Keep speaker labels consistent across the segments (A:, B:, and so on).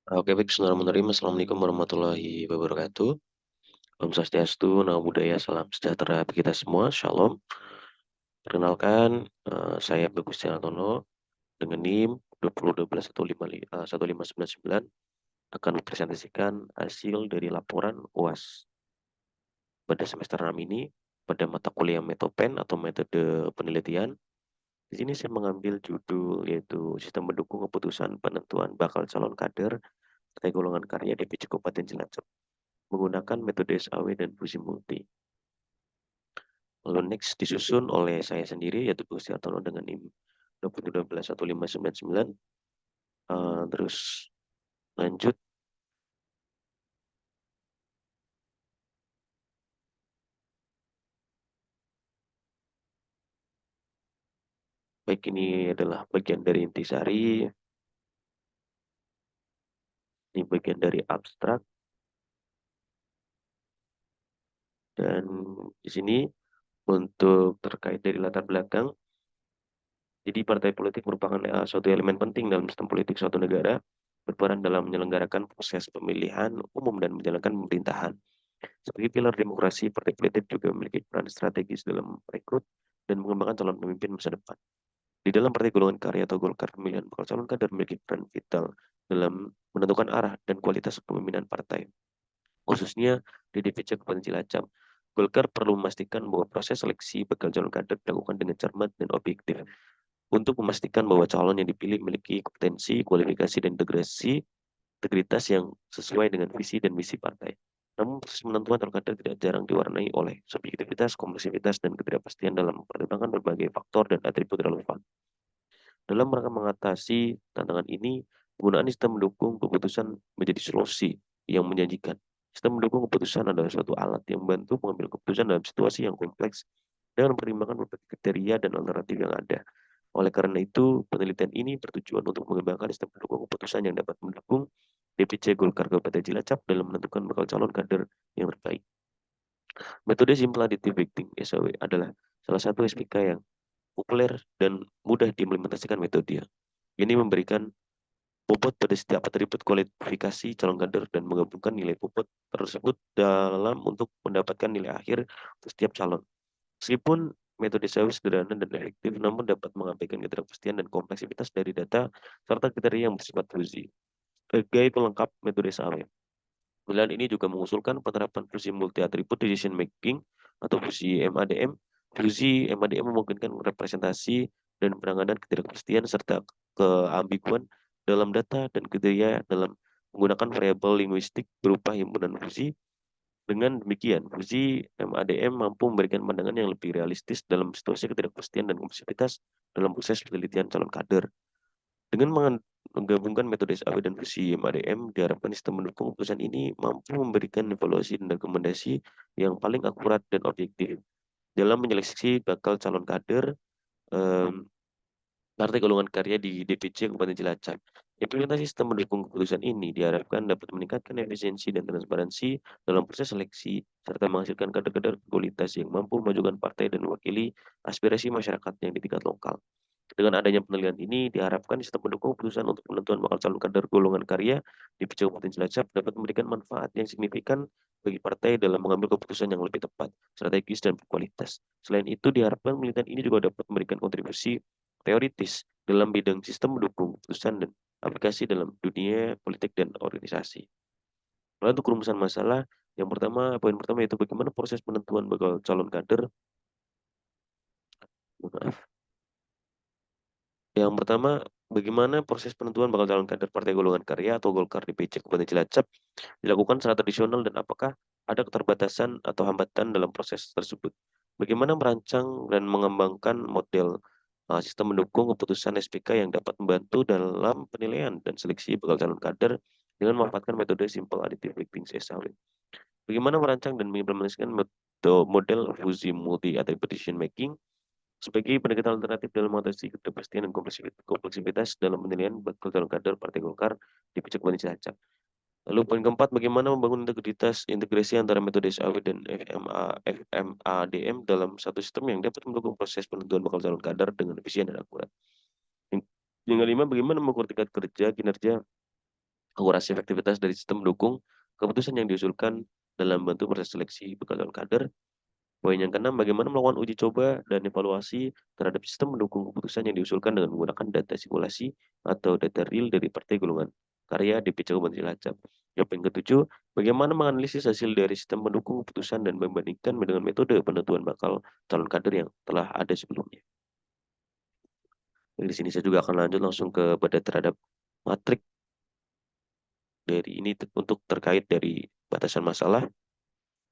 A: Oke, baik. Bismillahirrahmanirrahim. Assalamualaikum warahmatullahi wabarakatuh. Om Swastiastu, Namo Buddhaya, salam sejahtera bagi kita semua. Shalom. Perkenalkan, saya Bagus Janatono dengan NIM 20121599 akan mempresentasikan hasil dari laporan UAS pada semester 6 ini pada mata kuliah Metopen atau metode penelitian. Di sini saya mengambil judul yaitu Sistem Mendukung Keputusan Penentuan Bakal Calon Kader Partai Golongan Karya DPC Kabupaten Cilacap menggunakan metode SAW dan fusi multi. Lalu next disusun oleh saya sendiri yaitu Bagus Janatono dengan NIM 20121599. Terus lanjut, baik ini adalah bagian dari intisari, ini bagian dari abstrak, dan di sini untuk terkait dari latar belakang, jadi partai politik merupakan suatu elemen penting dalam sistem politik suatu negara, berperan dalam menyelenggarakan proses pemilihan umum dan menjalankan pemerintahan. Sebagai pilar demokrasi, partai politik juga memiliki peran strategis dalam merekrut dan mengembangkan calon pemimpin masa depan. Di dalam Partai Golongan Karya atau Golkar, pemilihan bakal calon kader memiliki peran vital dalam menentukan arah dan kualitas kepemimpinan partai. Khususnya di DPC Kabupaten Cilacap, Golkar perlu memastikan bahwa proses seleksi bakal calon kader dilakukan dengan cermat dan objektif untuk memastikan bahwa calon yang dipilih memiliki kompetensi, kualifikasi, dan integritas yang sesuai dengan visi dan misi partai. Namun proses penentuan calon kader tidak jarang diwarnai oleh subjektivitas, kompleksivitas, dan ketidakpastian dalam mempertimbangkan berbagai faktor dan atribut relevan. Dalam rangka mengatasi tantangan ini, penggunaan sistem mendukung keputusan menjadi solusi yang menjanjikan. Sistem mendukung keputusan adalah suatu alat yang membantu mengambil keputusan dalam situasi yang kompleks dengan mempertimbangkan berbagai kriteria dan alternatif yang ada. Oleh karena itu, penelitian ini bertujuan untuk mengembangkan sistem mendukung keputusan yang dapat mendukung DPC Golkar Kabupaten Cilacap dalam menentukan bakal calon kader yang terbaik. Metode Simple Additive Weighting (SAW) adalah salah satu SPK yang populer dan mudah diimplementasikan metode. Ini memberikan bobot pada setiap atribut kualifikasi calon kader dan menggabungkan nilai bobot tersebut dalam untuk mendapatkan nilai akhir untuk setiap calon. Meskipun metode SAW sederhana dan efektif, namun dapat mengabaikan ketidakpastian dan kompleksitas dari data serta kriteria yang bersifat fuzzy. Sebagai pelengkap metode SAW, pilihan ini juga mengusulkan penerapan fusi multi atribut decision making atau fusi MADM. Fusi MADM memungkinkan representasi dan penanganan ketidakpastian serta keambiguan dalam data dan kriteria dalam menggunakan variabel linguistik berupa himpunan fusi. Dengan demikian, fusi MADM mampu memberikan pandangan yang lebih realistis dalam situasi ketidakpastian dan kompleksitas dalam proses penelitian calon kader. Dengan menggabungkan metode SAW dan fusi MADM, diharapkan sistem mendukung keputusan ini mampu memberikan evaluasi dan rekomendasi yang paling akurat dan objektif dalam menyeleksi bakal calon kader Partai Golongan Karya di DPC Kabupaten Cilacap. Implementasi sistem mendukung keputusan ini diharapkan dapat meningkatkan efisiensi dan transparansi dalam proses seleksi, serta menghasilkan kader-kader kualitas yang mampu memajukan partai dan mewakili aspirasi masyarakat yang di tingkat lokal. Dengan adanya penelitian ini, diharapkan sistem mendukung keputusan untuk penentuan bakal calon kader golongan karya di Kabupaten Cilacap dapat memberikan manfaat yang signifikan bagi partai dalam mengambil keputusan yang lebih tepat, strategis, dan berkualitas. Selain itu, diharapkan penelitian ini juga dapat memberikan kontribusi teoritis dalam bidang sistem mendukung keputusan dan aplikasi dalam dunia politik dan organisasi. Lalu untuk rumusan masalah, poin pertama yaitu bagaimana proses penentuan bakal calon kader. Maaf. Yang pertama, bagaimana proses penentuan bakal calon kader Partai Golongan Karya atau Golkar DPC Kabupaten Cilacap dilakukan secara tradisional dan apakah ada keterbatasan atau hambatan dalam proses tersebut? Bagaimana merancang dan mengembangkan model sistem mendukung keputusan SPK yang dapat membantu dalam penilaian dan seleksi bakal calon kader dengan memanfaatkan metode Simple Additive Weighting (SAW). Bagaimana merancang dan mengimplementasikan model fusi multi attribute decision making sebagai pendekatan alternatif dalam mengatasi ketidakpastian dan kompleksivitas dalam penilaian bakal calon kader Partai Golkar di Kabupaten Cilacap. Lalu poin keempat, bagaimana membangun integrasi antara metode SAW dan FMADM dalam satu sistem yang dapat mendukung proses penentuan bakal calon kader dengan efisien dan akurat. Yang kelima, bagaimana mengukur tingkat kerja, kinerja, akurasi efektivitas dari sistem mendukung keputusan yang diusulkan dalam membantu proses seleksi bakal calon kader. Poin yang keenam, bagaimana melakukan uji coba dan evaluasi terhadap sistem mendukung keputusan yang diusulkan dengan menggunakan data simulasi atau data real dari partai golongan karya DPC Kabupaten Cilacap. Yang poin ketujuh, bagaimana menganalisis hasil dari sistem mendukung keputusan dan membandingkan dengan metode penentuan bakal calon kader yang telah ada sebelumnya. Di sini saya juga akan lanjut langsung ke pada terhadap matrik dari ini untuk terkait dari batasan masalah.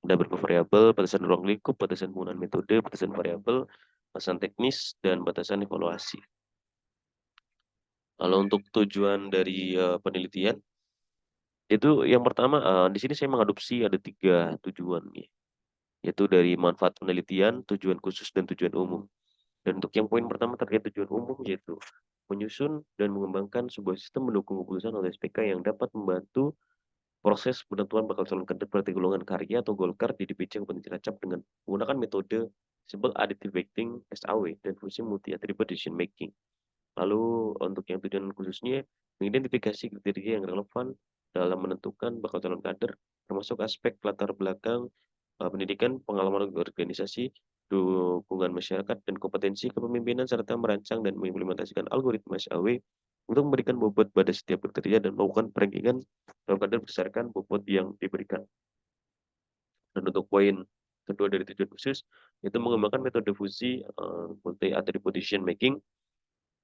A: Ada beberapa variabel, batasan ruang lingkup, batasan penggunaan metode, batasan variabel, batasan teknis, dan batasan evaluasi. Kalau untuk tujuan dari penelitian, itu yang pertama, di sini saya mengadopsi ada 3 tujuan, yaitu dari manfaat penelitian, tujuan khusus, dan tujuan umum. Dan untuk yang poin pertama terkait tujuan umum, yaitu menyusun dan mengembangkan sebuah sistem mendukung keputusan atau SPK yang dapat membantu proses penentuan bakal calon kader partai golongan karya atau Golkar di DPC Kabupaten Cilacap dengan menggunakan metode simple additive weighting (SAW) dan fungsi multi attribute decision making. Lalu untuk yang tujuan khususnya, mengidentifikasi kriteria yang relevan dalam menentukan bakal calon kader, termasuk aspek latar belakang pendidikan, pengalaman organisasi, dukungan masyarakat, dan kompetensi kepemimpinan, serta merancang dan mengimplementasikan algoritma SAW untuk memberikan bobot pada setiap kriteria dan melakukan perankingan calon kader berdasarkan bobot yang diberikan. Dan untuk poin kedua dari tujuan khusus, itu mengembangkan metode fusi multi attribute decision making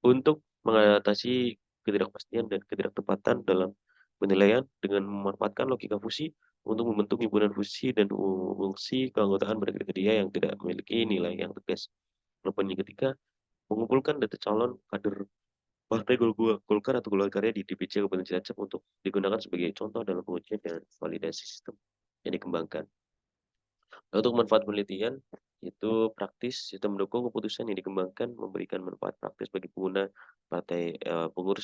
A: untuk mengatasi ketidakpastian dan ketidaktepatan dalam penilaian dengan memanfaatkan logika fusi untuk membentuk himpunan fusi dan fungsi keanggotaan pada kriteria yang tidak memiliki nilai yang tegas. Lalu yang ketiga, mengumpulkan data calon kader Partai Golkar atau Golkar Karya di DPC Kabupaten Cilacap untuk digunakan sebagai contoh dalam pengujian dan validasi sistem yang dikembangkan. Untuk manfaat penelitian, itu praktis, sistem mendukung keputusan yang dikembangkan memberikan manfaat praktis bagi pengurus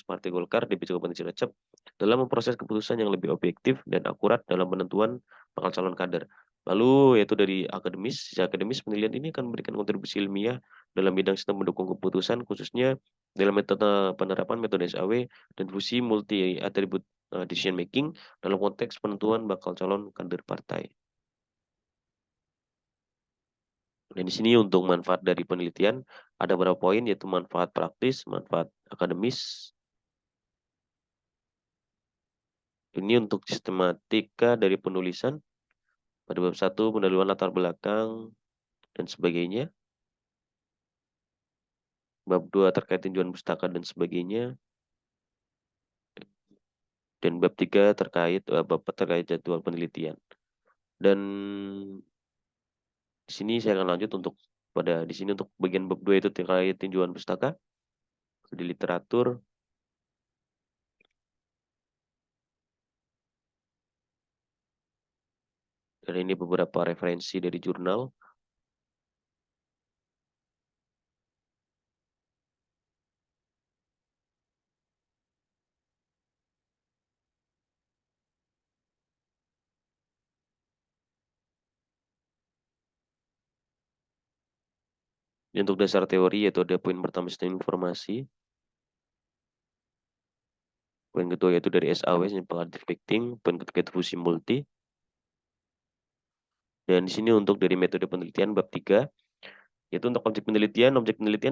A: Partai Golkar di Kabupaten Cilacap dalam memproses keputusan yang lebih objektif dan akurat dalam penentuan bakal calon kader. Lalu yaitu dari akademis, secara akademis penelitian ini akan memberikan kontribusi ilmiah dalam bidang sistem mendukung keputusan, khususnya dalam metode penerapan metode SAW dan fusi multi attribute decision making dalam konteks penentuan bakal calon kader partai. Dan di sini untuk manfaat dari penelitian ada beberapa poin, yaitu manfaat praktis, manfaat akademis. Ini untuk sistematika dari penulisan pada bab 1 pendahuluan latar belakang dan sebagainya. Bab 2 terkait tinjauan pustaka dan sebagainya. Dan bab 3 terkait jadwal penelitian. Dan di sini saya akan lanjut untuk di sini untuk bagian bab 2 itu terkait tinjauan pustaka di literatur. Dan ini beberapa referensi dari jurnal. Ini untuk dasar teori, yaitu ada poin pertama sistem informasi. Poin kedua yaitu dari SAW, simple additive weighting. Poin ketiga itu fusi multi. Dan di sini untuk dari metode penelitian bab 3, yaitu untuk objek penelitian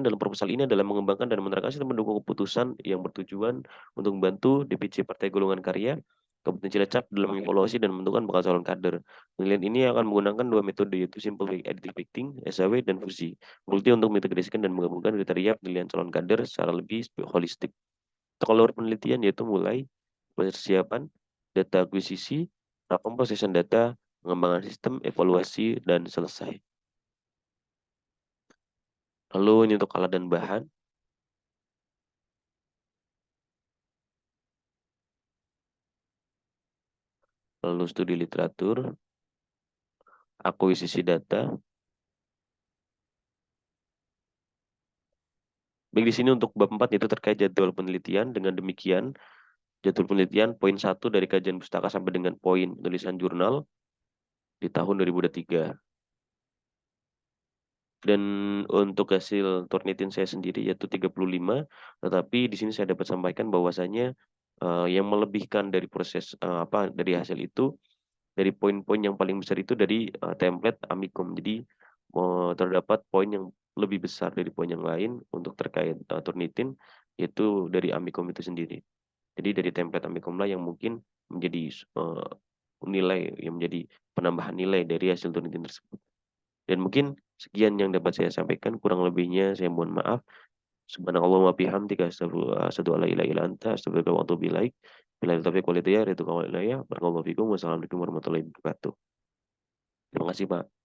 A: dalam proposal ini adalah mengembangkan dan menerapkan sistem mendukung keputusan yang bertujuan untuk membantu DPC Partai Golongan Karya Kabupaten Cilacap dalam mengevaluasi dan menentukan bakal calon kader. Penelitian ini akan menggunakan 2 metode, yaitu simple additive weighting (SAW) dan fusi multi untuk mengintegrasikan dan menggabungkan kriteria penilaian calon kader secara lebih holistik. Kalau penelitian yaitu mulai persiapan, data akuisisi, pemrosesan data, pengembangan sistem, evaluasi, dan selesai. Lalu ini untuk alat dan bahan. Lalu studi literatur, akuisisi data. Baik, di sini untuk bab 4 itu terkait jadwal penelitian. Dengan demikian, jadwal penelitian poin 1 dari kajian pustaka sampai dengan poin tulisan jurnal di tahun 2023. Dan untuk hasil Turnitin saya sendiri yaitu 35, tetapi di sini saya dapat sampaikan bahwasanya yang melebihkan dari proses, dari hasil itu, dari poin-poin yang paling besar itu dari, template Amikom. Jadi, terdapat poin yang lebih besar dari poin yang lain untuk terkait, Turnitin, yaitu dari Amikom itu sendiri. Jadi dari template Amikomlah yang mungkin menjadi nilai yang menjadi penambahan nilai dari hasil Turnitin tersebut. Dan mungkin sekian yang dapat saya sampaikan, kurang lebihnya saya mohon maaf. Subhanallah wa bihamdika asyhadu an la ilaha illa anta astaghfiruka wa atubu ilaik. Billahi taufiq wal hidayah. Barakallahu fikum. Wassalamualaikum warahmatullahi wabarakatuh. Terima kasih, Pak.